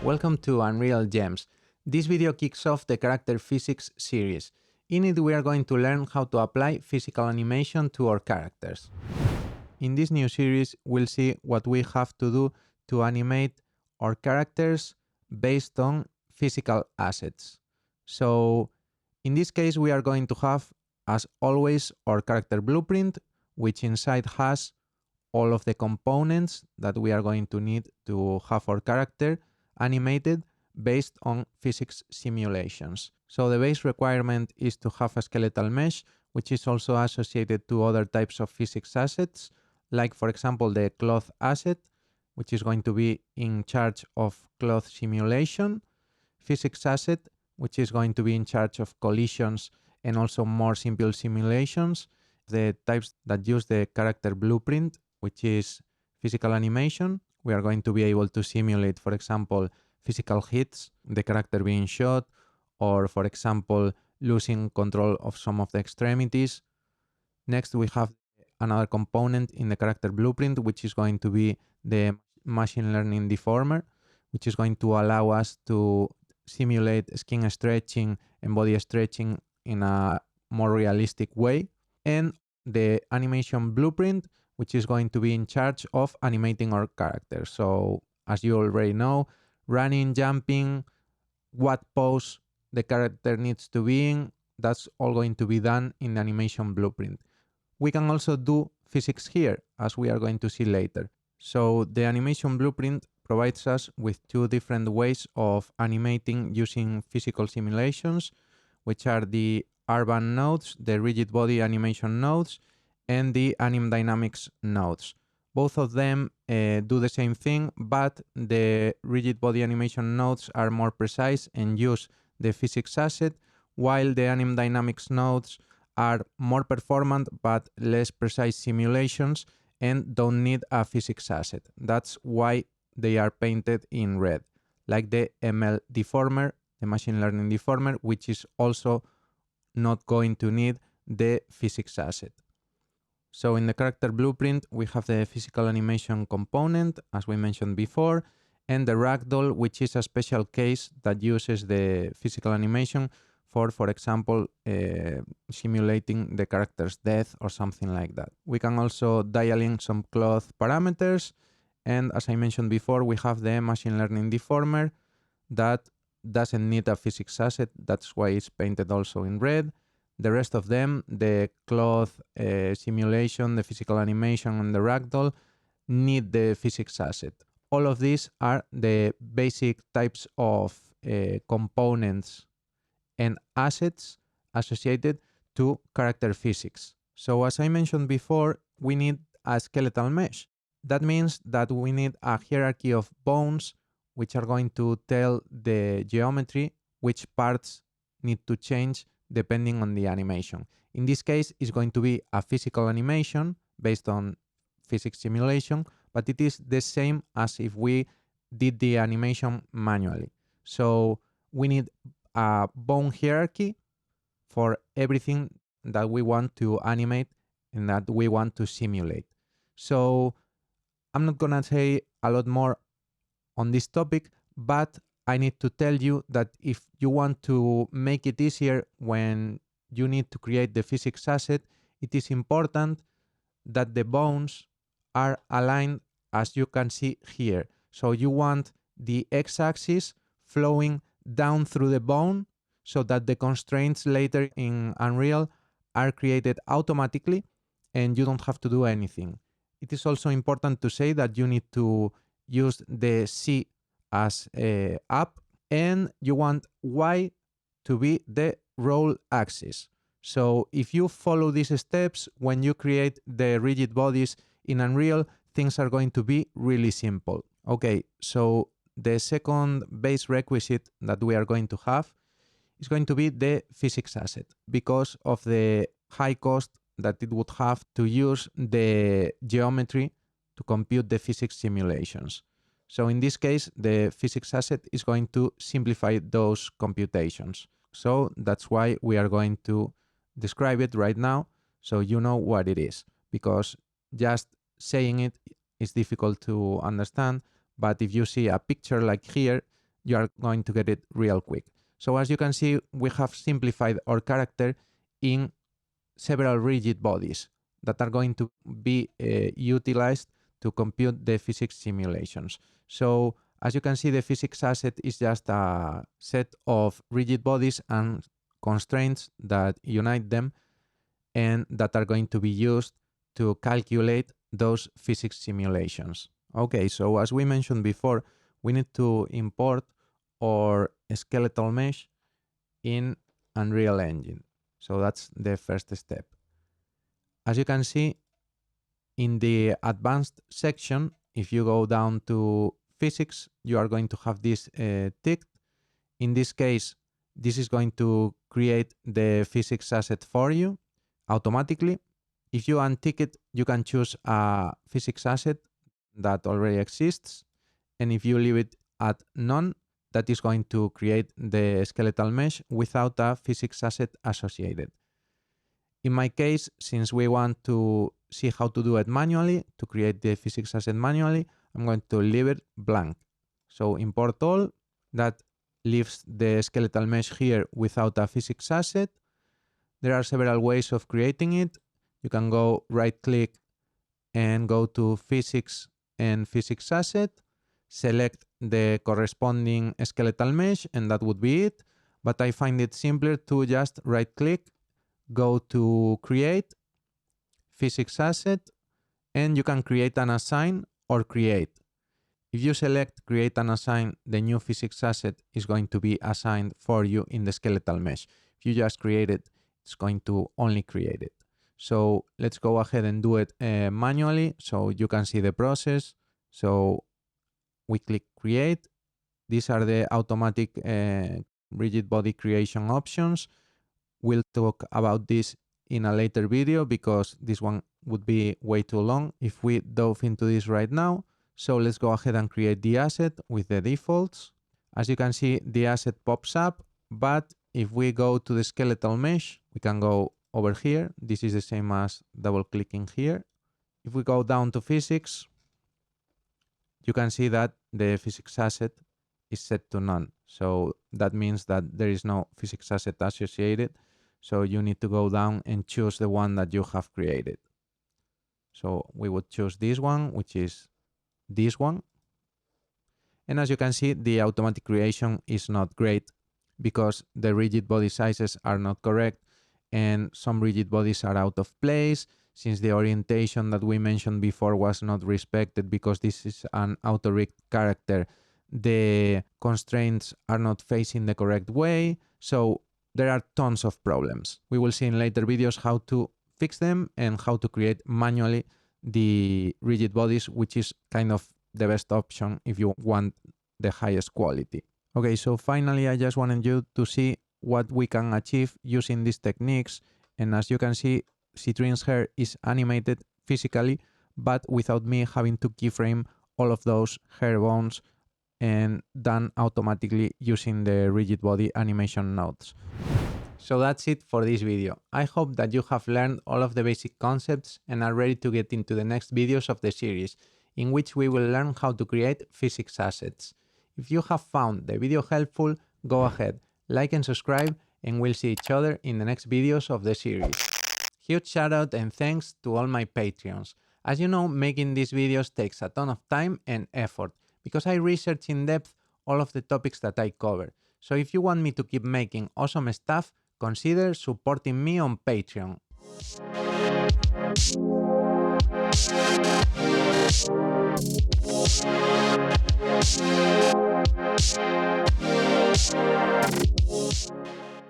Welcome to Unreal Gems. This video kicks off the character physics series. In it we are going to learn how to apply physical animation to our characters. In this new series we'll see what we have to do to animate our characters based on physical assets. So in this case we are going to have, as always, our character blueprint, which inside has all of the components that we are going to need to have our character animated based on physics simulations. So the base requirement is to have a skeletal mesh, which is also associated to other types of physics assets, like for example the cloth asset, which is going to be in charge of cloth simulation, physics asset, which is going to be in charge of collisions and also more simple simulations, the types that use the character blueprint, which is physical animation. We are going to be able to simulate, for example, physical hits, the character being shot, or for example, losing control of some of the extremities. Next, we have another component in the character blueprint, which is going to be the machine learning deformer, which is going to allow us to simulate skin stretching and body stretching in a more realistic way. And the animation blueprint, which is going to be in charge of animating our character. So as you already know, running, jumping, what pose the character needs to be in, that's all going to be done in the animation blueprint. We can also do physics here, as we are going to see later. So the animation blueprint provides us with two different ways of animating using physical simulations, which are the R-band nodes, the rigid body animation nodes, and the anim dynamics nodes. Both of them do the same thing, but the rigid body animation nodes are more precise and use the physics asset, while the anim dynamics nodes are more performant but less precise simulations and don't need a physics asset. That's why they are painted in red, like the ML deformer, the machine learning deformer, which is also not going to need the physics asset. So in the character blueprint, we have the physical animation component, as we mentioned before, and the ragdoll, which is a special case that uses the physical animation for example, simulating the character's death or something like that. We can also dial in some cloth parameters, and as I mentioned before, we have the machine learning deformer that doesn't need a physics asset, that's why it's painted also in red. The rest of them, the cloth simulation, the physical animation, and the ragdoll, need the physics asset. All of these are the basic types of components and assets associated to character physics. So as I mentioned before, we need a skeletal mesh. That means that we need a hierarchy of bones which are going to tell the geometry which parts need to change depending on the animation. In this case, it's going to be a physical animation based on physics simulation, but it is the same as if we did the animation manually. So we need a bone hierarchy for everything that we want to animate and that we want to simulate. So I'm not gonna say a lot more on this topic, but I need to tell you that if you want to make it easier when you need to create the physics asset, it is important that the bones are aligned as you can see here. So you want the x-axis flowing down through the bone so that the constraints later in Unreal are created automatically and you don't have to do anything. It is also important to say that you need to use the C as up, and you want Y to be the roll axis. So if you follow these steps when you create the rigid bodies in Unreal, things are going to be really simple. Okay, so the second base requisite that we are going to have is going to be the physics asset, because of the high cost that it would have to use the geometry to compute the physics simulations. So in this case, the physics asset is going to simplify those computations. So that's why we are going to describe it right now so you know what it is, because just saying it is difficult to understand, but if you see a picture like here, you are going to get it real quick. So as you can see, we have simplified our character in several rigid bodies that are going to be utilized to compute the physics simulations. So as you can see, the physics asset is just a set of rigid bodies and constraints that unite them and that are going to be used to calculate those physics simulations. Okay, so as we mentioned before, we need to import our skeletal mesh in Unreal Engine. So that's the first step. As you can see, in the advanced section, if you go down to physics, you are going to have this ticked. In this case, this is going to create the physics asset for you automatically. If you untick it, you can choose a physics asset that already exists. And if you leave it at none, that is going to create the skeletal mesh without a physics asset associated. In my case, since we want to see how to do it manually, to create the physics asset manually, I'm going to leave it blank. So import all, that leaves the skeletal mesh here without a physics asset. There are several ways of creating it. You can go right click and go to physics and physics asset, select the corresponding skeletal mesh, and that would be it. But I find it simpler to just right click, go to create, physics asset, and you can create and assign or create. If you select create and assign, the new physics asset is going to be assigned for you in the skeletal mesh. If you just create it, it's going to only create it. So let's go ahead and do it manually so you can see the process. So we click create. These are the automatic rigid body creation options. We'll talk about this in a later video because this one would be way too long if we dove into this right now. So let's go ahead and create the asset with the defaults. As you can see, the asset pops up, but if we go to the skeletal mesh, we can go over here. This is the same as double clicking here. If we go down to physics, you can see that the physics asset is set to none. So that means that there is no physics asset associated. So you need to go down and choose the one that you have created. So we would choose this one, which is this one. And as you can see, the automatic creation is not great because the rigid body sizes are not correct and some rigid bodies are out of place since the orientation that we mentioned before was not respected because this is an auto-rigged character. The constraints are not facing the correct way. So there are tons of problems. We will see in later videos how to fix them and how to create manually the rigid bodies, which is kind of the best option if you want the highest quality. Okay, so finally I just wanted you to see what we can achieve using these techniques. And as you can see, Citrine's hair is animated physically, but without me having to keyframe all of those hair bones and done automatically using the rigid body animation nodes. So that's it for this video. I hope that you have learned all of the basic concepts and are ready to get into the next videos of the series, in which we will learn how to create physics assets. If you have found the video helpful, go ahead, like and subscribe, and we'll see each other in the next videos of the series. Huge shout out and thanks to all my Patreons. As you know, making these videos takes a ton of time and effort because I research in depth all of the topics that I cover. So if you want me to keep making awesome stuff, consider supporting me on Patreon.